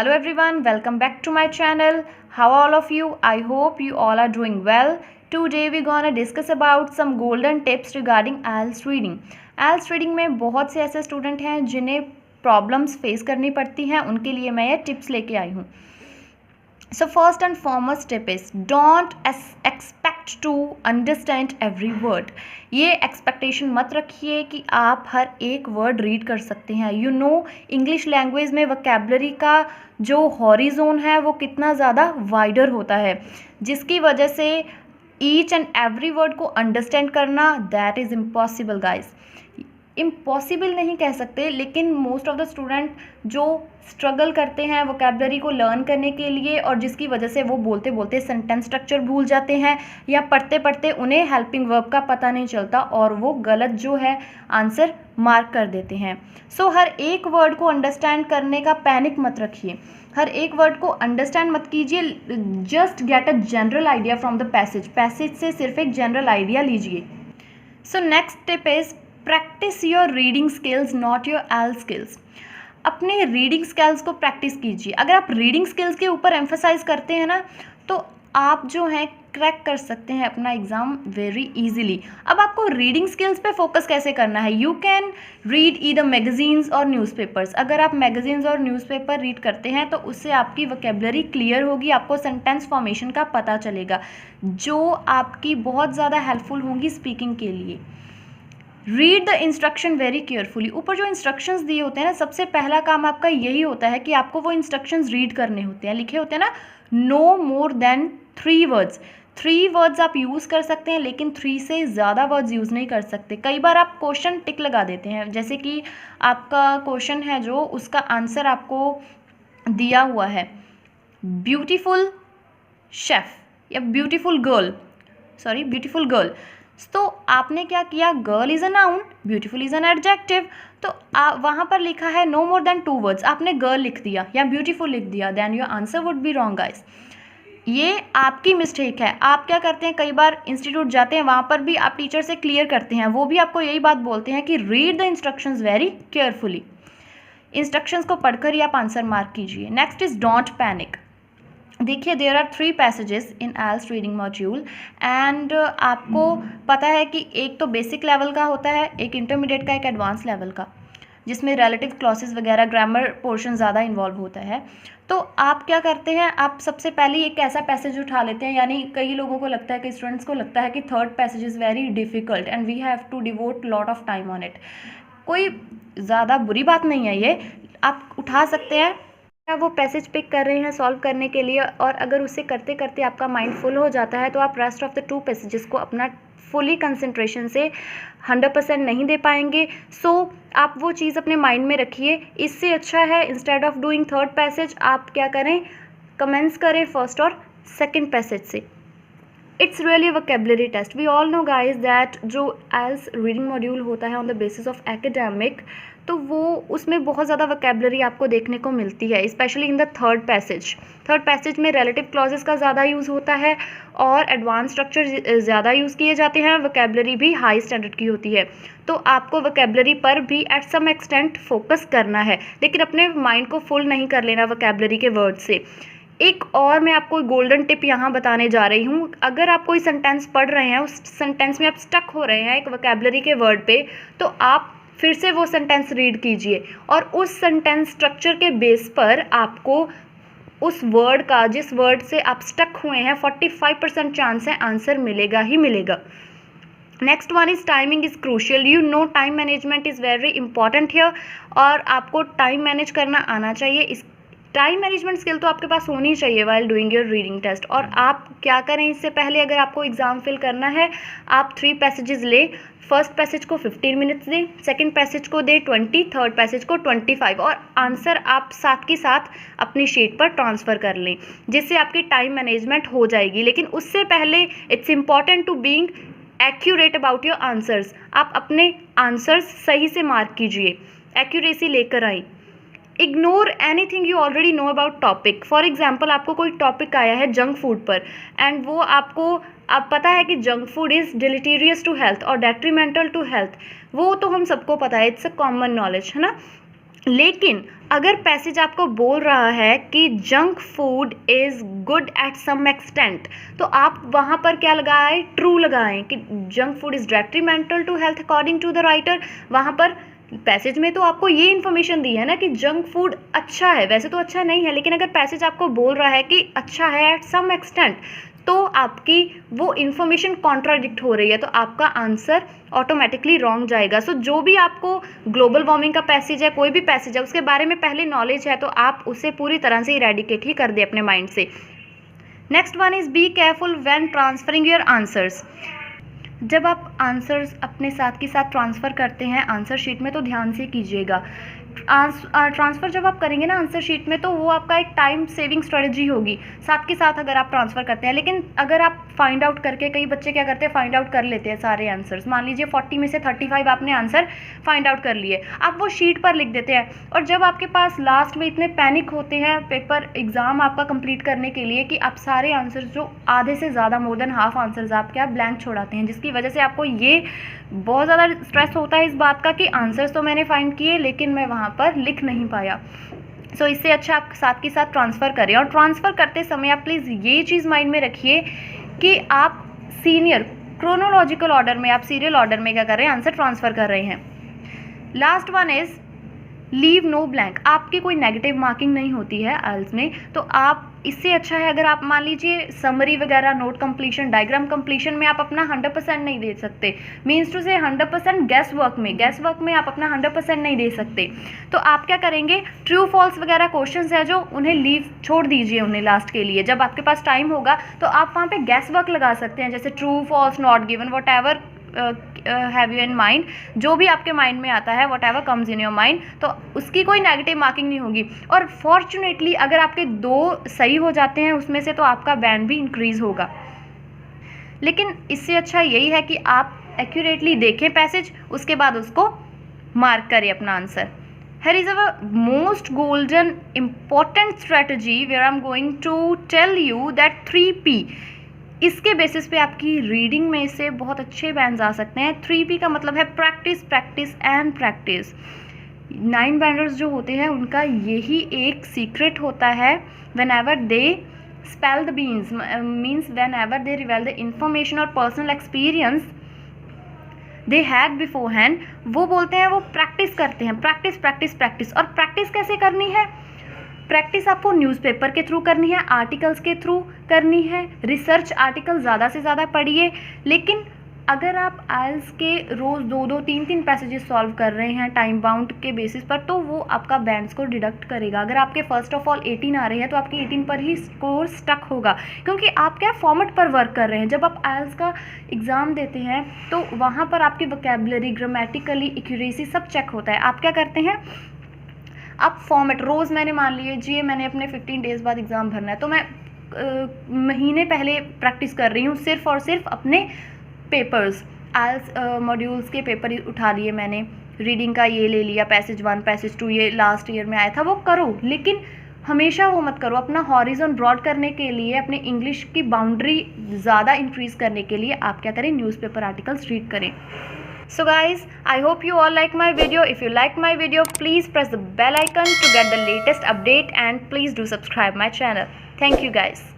Hello everyone, welcome back to my channel. How are all of you? I hope you all are doing well. Today we're gonna discuss about some golden tips regarding IELTS reading. IELTS reading में बहुत से ऐसे student हैं जिन्हें problems face करनी पड़ती हैं, उनके लिए मैं ये टिप्स लेके आई हूँ. So first and foremost tip is don't expect to understand every word. ये एक्सपेक्टेशन मत रखिए कि आप हर एक वर्ड रीड कर सकते हैं. यू नो इंग्लिश लैंग्वेज में वोकैबुलरी का जो हॉरिजोन है वो कितना ज़्यादा वाइडर होता है, जिसकी वजह से ईच एंड एवरी वर्ड को अंडरस्टैंड करना that is impossible guys. Impossible नहीं कह सकते, लेकिन मोस्ट ऑफ द स्टूडेंट जो स्ट्रगल करते हैं वोकैबुलरी को लर्न करने के लिए और जिसकी वजह से वो बोलते बोलते सेंटेंस स्ट्रक्चर भूल जाते हैं या पढ़ते पढ़ते उन्हें हेल्पिंग वर्ब का पता नहीं चलता और वो गलत जो है आंसर मार्क कर देते हैं. सो हर एक वर्ड को अंडरस्टैंड करने का पैनिक मत रखिए. हर एक वर्ड को अंडरस्टैंड मत कीजिए. Just get a general idea from the passage से सिर्फ एक जनरल आइडिया लीजिए. So next tip is practice your reading skills not your IELTS skills. अपने रीडिंग स्किल्स को प्रैक्टिस कीजिए. अगर आप रीडिंग स्किल्स के ऊपर एम्फसाइज करते हैं ना, तो आप जो हैं क्रैक कर सकते हैं अपना एग्ज़ाम वेरी इजीली. अब आपको रीडिंग स्किल्स पे फोकस कैसे करना है? You can read either magazines और न्यूज़पेपर्स. अगर आप मैगजीन्स और न्यूज़पेपर रीड करते हैं तो उससे आपकी वोकैबुलरी क्लियर होगी, आपको सेंटेंस फॉर्मेशन का पता चलेगा, जो आपकी बहुत ज़्यादा हेल्पफुल होंगी स्पीकिंग के लिए. Read the instruction very carefully. ऊपर जो इंस्ट्रक्शंस दिए होते हैं ना, सबसे पहला काम आपका यही होता है कि आपको वो इंस्ट्रक्शंस रीड करने होते हैं. लिखे होते हैं ना, no more than 3 words. 3 words आप यूज़ कर सकते हैं, लेकिन 3 से ज़्यादा वर्ड्स यूज़ नहीं कर सकते. कई बार आप क्वेश्चन टिक लगा देते हैं, जैसे कि आपका क्वेश्चन है जो उसका आंसर आपको दिया हुआ है ब्यूटीफुल शेफ या ब्यूटीफुल गर्ल. तो आपने क्या किया? Girl is a noun, beautiful is an adjective. तो वहाँ पर लिखा है नो मोर देन 2 वर्ड्स. आपने गर्ल लिख दिया या ब्यूटीफुल लिख दिया, then your answer would be wrong guys. ये आपकी मिस्टेक है. आप क्या करते हैं, कई बार इंस्टीट्यूट जाते हैं, वहाँ पर भी आप टीचर से क्लियर करते हैं, वो भी आपको यही बात बोलते हैं कि read the instructions very carefully. Instructions को पढ़कर ही आप आंसर मार्क कीजिए. Next is don't panic. देखिए, there are 3 passages in IELTS reading module and आपको पता है कि एक तो बेसिक लेवल का होता है, एक इंटरमीडिएट का, एक एडवांस लेवल का, जिसमें रिलेटिव क्लॉसेस वगैरह ग्रामर पोर्शन ज़्यादा इन्वॉल्व होता है. तो आप क्या करते हैं, आप सबसे पहले एक ऐसा पैसेज उठा लेते हैं. यानी कई लोगों को लगता है, कई स्टूडेंट्स को लगता है कि third passage is very difficult and we have to devote lot of time on it. कोई ज़्यादा बुरी बात नहीं है, ये आप उठा सकते हैं. आप वो पैसेज पिक कर रहे हैं सॉल्व करने के लिए, और अगर उसे करते करते आपका माइंड फुल हो जाता है तो आप रेस्ट ऑफ द 2 पैसेजेस को अपना फुली कंसंट्रेशन से 100% नहीं दे पाएंगे. सो आप वो चीज़ अपने माइंड में रखिए. इससे अच्छा है instead of doing third passage आप क्या करें, कमेंस करें फर्स्ट और सेकंड पैसेज से. It's really vocabulary test. We all know guys that जो IELTS रीडिंग मॉड्यूल होता है on the basis of academic, तो वो उसमें बहुत ज़्यादा वोकैबुलरी आपको देखने को मिलती है, specially in the third passage में रिलेटिव क्लॉजेस का ज़्यादा यूज़ होता है और एडवांस स्ट्रक्चर ज़्यादा यूज़ किए जाते हैं. वोकैबुलरी भी हाई स्टैंडर्ड की होती है, तो आपको वोकैबुलरी पर भी एट सम एक्सटेंट फोकस करना है, लेकिन अपने माइंड को फुल नहीं कर लेना वोकैबुलरी के वर्ड से. एक और मैं आपको गोल्डन टिप यहाँ बताने जा रही हूँ. अगर आप कोई सेंटेंस पढ़ रहे हैं, उस सेंटेंस में आप स्टक हो रहे हैं एक वोकैबुलरी के वर्ड पे, तो आप फिर से वो सेंटेंस रीड कीजिए और उस सेंटेंस स्ट्रक्चर के बेस पर आपको उस वर्ड का, जिस वर्ड से आप स्टक हुए हैं, 45% चांस है आंसर मिलेगा ही मिलेगा. Next one is timing is crucial. You know time management is very important here, और आपको टाइम मैनेज करना आना चाहिए. इस टाइम मैनेजमेंट स्किल तो आपके पास होनी चाहिए while doing your reading test. और आप क्या करें, इससे पहले अगर आपको एग्ज़ाम फिल करना है, आप 3 पैसेजेस लें. फर्स्ट पैसेज को 15 मिनट्स दें, सेकंड पैसेज को दें 20, थर्ड पैसेज को 25, और आंसर आप साथ के साथ अपनी शीट पर ट्रांसफ़र कर लें, जिससे आपकी टाइम मैनेजमेंट हो जाएगी. लेकिन उससे पहले it's important to being accurate about your answers. आप अपने आंसर्स सही से मार्क कीजिए, एक्यूरेसी लेकर आएँ. Ignore any thing you already know about topic. For example, आपको कोई टॉपिक आया है जंक फूड पर, एंड वो आपको अब पता है कि junk food is deleterious to health और डेट्रीमेंटल टू हेल्थ. वो तो हम सबको पता है, इट्स अ कॉमन नॉलेज, है ना. लेकिन अगर पैसेज आपको बोल रहा है कि junk food is good at some extent, तो आप वहाँ पर क्या लगाएं, ट्रू लगाएं कि junk food is detrimental to health according to the writer. वहाँ पर पैसेज में तो आपको ये इन्फॉर्मेशन दी है ना कि जंक फूड अच्छा है, वैसे तो अच्छा नहीं है, लेकिन अगर पैसेज आपको बोल रहा है कि अच्छा है एट सम एक्सटेंट, तो आपकी वो इन्फॉर्मेशन कॉन्ट्राडिक्ट हो रही है, तो आपका आंसर ऑटोमेटिकली रॉन्ग जाएगा। सो जो भी आपको ग्लोबल वार्मिंग का पैसेज है, कोई भी पैसेज है, उसके बारे में पहले नॉलेज है तो आप उसे पूरी तरह से इरेडिकेट ही कर दे अपने माइंड से। Next one is be careful when transferring your answers. जब आप आंसर्स अपने साथ के साथ ट्रांसफ़र करते हैं आंसर शीट में, तो ध्यान से कीजिएगा। ट्रांसफ़र जब आप करेंगे ना आंसर शीट में, तो वो आपका एक टाइम सेविंग स्ट्रेटजी होगी साथ के साथ अगर आप ट्रांसफ़र करते हैं। लेकिन अगर आप फाइंड आउट करके, कई बच्चे क्या करते हैं, फाइंड आउट कर लेते हैं सारे आंसर्स। मान लीजिए 40 में से 35 आपने आंसर फाइंड आउट कर लिए, आप वो शीट पर लिख देते हैं, और जब आपके पास लास्ट में इतने पैनिक होते हैं पेपर एग्ज़ाम आपका कंप्लीट करने के लिए कि आप सारे आंसर्स, जो आधे से ज़्यादा, मोर देन हाफ आंसर्स आपके, आप ब्लैंक छोड़ाते हैं, जिसकी वजह से आपको ये बहुत ज़्यादा स्ट्रेस होता है इस बात का कि आंसर्स तो मैंने फाइंड किए लेकिन मैं वहाँ पर लिख नहीं पाया। सो इससे अच्छा आप साथ के साथ ट्रांसफ़र करें, और ट्रांसफ़र करते समय आप प्लीज़ ये चीज़ माइंड में रखिए कि आप सीनियर क्रोनोलॉजिकल ऑर्डर में, आप सीरियल ऑर्डर में क्या कर रहे हैं, आंसर ट्रांसफ़र कर रहे हैं। Last one is leave no blank. आपकी कोई नेगेटिव मार्किंग नहीं होती है आइल्स में, तो आप, इससे अच्छा है अगर आप मान लीजिए समरी वगैरह, नोट कंप्लीशन, डायग्राम कंप्लीशन में आप अपना 100% नहीं दे सकते, मीन्स टू से 100% गैस वर्क में आप अपना 100% नहीं दे सकते, तो आप क्या करेंगे, ट्रू फॉल्स वगैरह क्वेश्चंस है जो, उन्हें लीव छोड़ दीजिए, उन्हें लास्ट के लिए। जब आपके पास टाइम होगा तो आप वहाँ पे गैस वर्क लगा सकते हैं, जैसे true false, not given, whatever have you in mind, जो भी आपके माइंड में आता है, whatever comes in your mind, तो उसकी कोई नेगेटिव मार्किंग नहीं होगी। और फॉर्चुनेटली अगर आपके 2 सही हो जाते हैं उसमें से, तो आपका बैंड भी इंक्रीज होगा। लेकिन इससे अच्छा यही है कि आप एक्यूरेटली देखें पैसेज, उसके बाद उसको मार्क करें अपना answer. Here is our most golden important strategy where I'm going to tell you that 3P, इसके बेसिस पे आपकी रीडिंग में से बहुत अच्छे बैंड्स आ सकते हैं। 3P का मतलब है practice, practice and practice. 9 banders जो होते हैं उनका यही एक सीक्रेट होता है, whenever they spell the beans, means whenever they reveal the information और personal experience they had beforehand, वो बोलते हैं वो प्रैक्टिस करते हैं, प्रैक्टिस प्रैक्टिस प्रैक्टिस। और प्रैक्टिस कैसे करनी है, प्रैक्टिस आपको न्यूज़पेपर के थ्रू करनी है, आर्टिकल्स के थ्रू करनी है, रिसर्च आर्टिकल ज़्यादा से ज़्यादा पढ़िए। लेकिन अगर आप आइल्स के रोज़ 2-2, 3-3 पैसेजेस सॉल्व कर रहे हैं टाइम बाउंड के बेसिस पर, तो वो आपका बैंड्स को डिडक्ट करेगा। अगर आपके फर्स्ट ऑफ ऑल 18 आ रहे हैं तो आपके 18 पर ही स्कोर स्टक होगा, क्योंकि आप क्या फॉर्मेट पर वर्क कर रहे हैं। जब आप आइल्स का एग्ज़ाम देते हैं तो वहाँ पर आपकी वोकैबुलरी, ग्रामेटिकली एक्यूरेसी सब चेक होता है। आप क्या करते हैं, आप फॉर्मेट, रोज़ मैंने मान लीजिए मैंने अपने 15 डेज़ बाद एग्ज़ाम भरना है, तो मैं महीने पहले प्रैक्टिस कर रही हूँ सिर्फ़ और सिर्फ अपने पेपर्स, आइल्स मॉड्यूल्स के पेपर उठा लिए मैंने, रीडिंग का ये ले लिया, पैसेज 1 पैसेज 2 ये लास्ट ईयर में आया था, वो करो। लेकिन हमेशा वो मत करो। अपना हॉरिजन ब्रॉड करने के लिए, अपने इंग्लिश की बाउंड्री ज़्यादा इंक्रीज़ करने के लिए आप क्या करें, न्यूज़पेपर आर्टिकल्स रीड करें। So guys, I hope you all like my video. If you like my video, please press the bell icon to get the latest update, and please do subscribe my channel. Thank you guys.